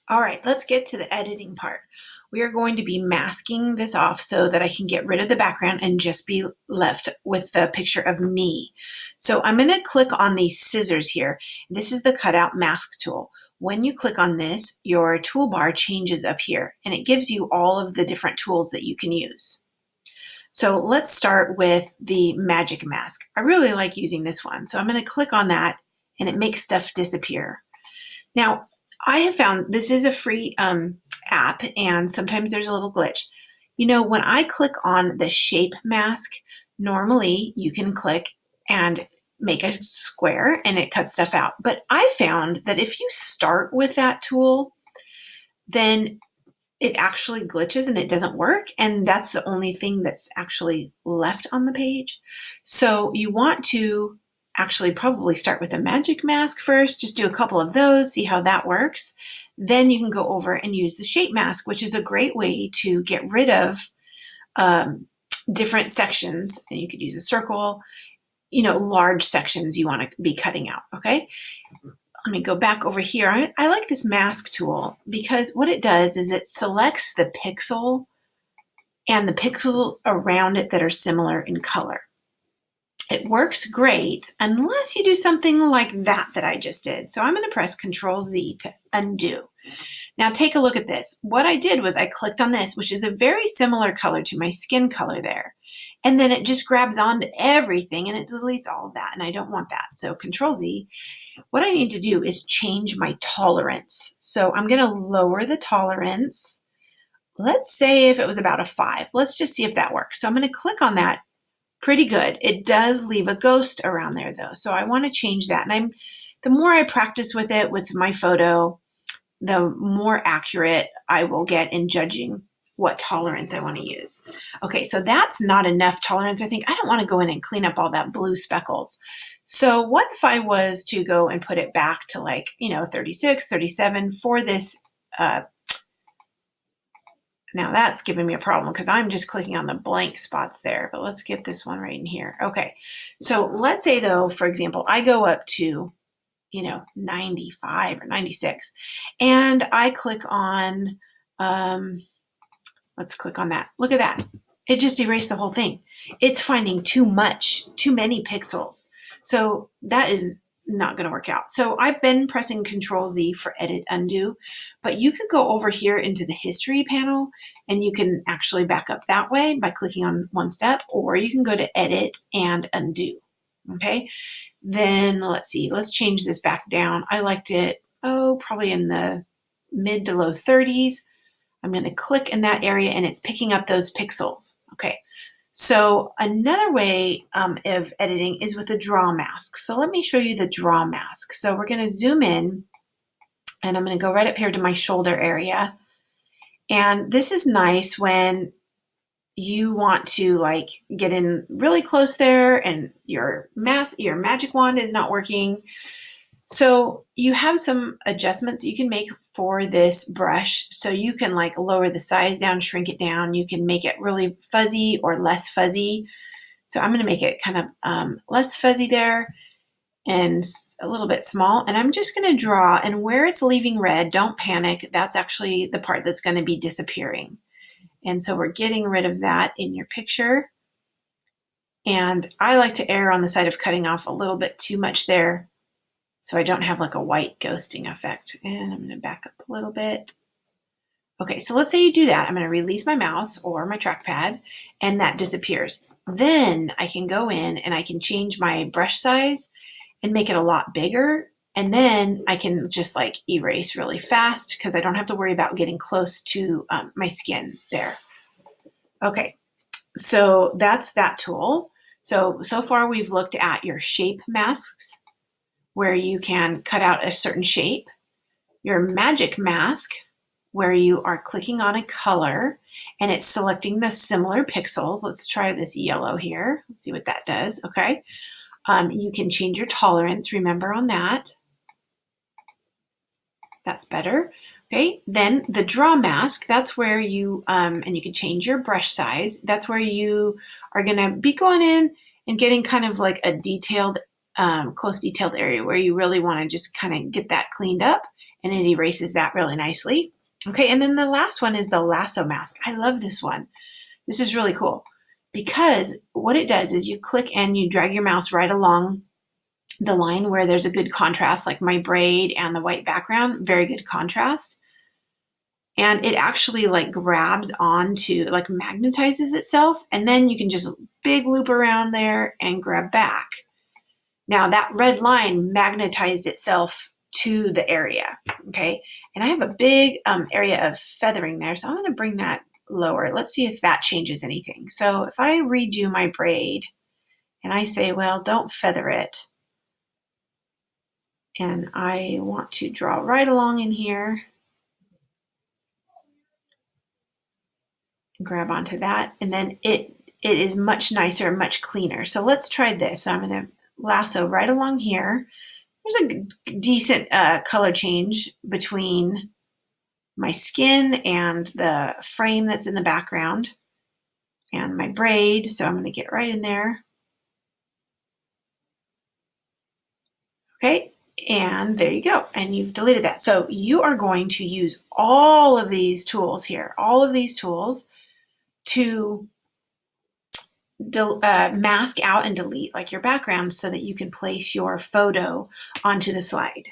All right, let's get to the editing part. We are going to be masking this off so that I can get rid of the background and just be left with the picture of me. So I'm going to click on these scissors here. This is the cutout mask tool. When you click on this, your toolbar changes up here and it gives you all of the different tools that you can use. So let's start with the magic mask. I really like using this one. So I'm going to click on that and it makes stuff disappear. Now, I have found this is a free app, and sometimes there's a little glitch. You know, when I click on the shape mask, normally you can click and make a square and it cuts stuff out. But I found that if you start with that tool, then it actually glitches and it doesn't work. And that's the only thing that's actually left on the page. So you want to actually probably start with a magic mask first, just do a couple of those, see how that works. Then you can go over and use the shape mask, which is a great way to get rid of different sections. And you could use a circle, large sections you want to be cutting out, okay? Let me go back over here. I like this mask tool because what it does is it selects the pixel and the pixels around it that are similar in color. It works great unless you do something like that I just did. So I'm going to press Control Z to undo. Now take a look at this. What I did was I clicked on this, which is a very similar color to my skin color there. And then it just grabs onto everything and it deletes all of that. And I don't want that. So Control Z. What I need to do is change my tolerance. So I'm going to lower the tolerance. Let's say if it was about a 5. Let's just see if that works. So I'm going to click on that. Pretty good. It does leave a ghost around there though. So I want to change that. And the more I practice with it with my photo, the more accurate I will get in judging what tolerance I want to use. Okay, so that's not enough tolerance. I think I don't want to go in and clean up all that blue speckles. So what if I was to go and put it back to 36, 37 for this. Now that's giving me a problem because I'm just clicking on the blank spots there, but let's get this one right in here. Okay, so let's say though, for example, I go up to 95 or 96 and I click on, let's click on that. Look at that. It just erased the whole thing. It's finding too many pixels. So that is not going to work out. So I've been pressing Control Z for edit undo, but you could go over here into the history panel and you can actually back up that way by clicking on one step, or you can go to edit and undo. Okay. Then let's see, let's change this back down. I liked it, probably in the mid to low 30s. I'm going to click in that area and it's picking up those pixels. Okay. So another way of editing is with a draw mask. So let me show you the draw mask. So we're going to zoom in and I'm going to go right up here to my shoulder area. And this is nice when you want to get in really close there and your magic wand is not working. So you have some adjustments you can make for this brush. So you can lower the size down, shrink it down. You can make it really fuzzy or less fuzzy. So I'm going to make it kind of less fuzzy there and a little bit small. And I'm just going to draw, and where it's leaving red, don't panic. That's actually the part that's going to be disappearing. And so we're getting rid of that in your picture. And I like to err on the side of cutting off a little bit too much there, so I don't have a white ghosting effect. And I'm going to back up a little bit. Okay, so let's say you do that. I'm going to release my mouse or my trackpad and that disappears. Then I can go in and I can change my brush size and make it a lot bigger. And then I can just erase really fast because I don't have to worry about getting close to my skin there. Okay, so that's that tool. So far we've looked at your shape masks, where you can cut out a certain shape, your magic mask, where you are clicking on a color and it's selecting the similar pixels. Let's try this yellow here. Let's see what that does. Okay. You can change your tolerance, remember on that. That's better. Okay. Then the draw mask, that's where you, and you can change your brush size. That's where you are going to be going in and getting kind of a detailed close detailed area where you really want to just kind of get that cleaned up and it erases that really nicely. Okay, and then the last one is the lasso mask. I love this one. This is really cool because what it does is you click and you drag your mouse right along the line where there's a good contrast, like my braid and the white background, very good contrast. And it actually like grabs onto, like magnetizes itself, and then you can just big loop around there and grab back. Now that red line magnetized itself to the area, okay? And I have a big area of feathering there, so I'm gonna bring that lower. Let's see if that changes anything. So if I redo my braid and I say, well, don't feather it, and I want to draw right along in here, grab onto that, and then it is much nicer and much cleaner. So let's try this. So I'm gonna lasso right along here. There's a decent color change between my skin and the frame that's in the background and my braid. So I'm going to get right in there. Okay, and there you go. And you've deleted that. So you are going to use all of these tools here, all of these tools to mask out and delete like your background so that you can place your photo onto the slide.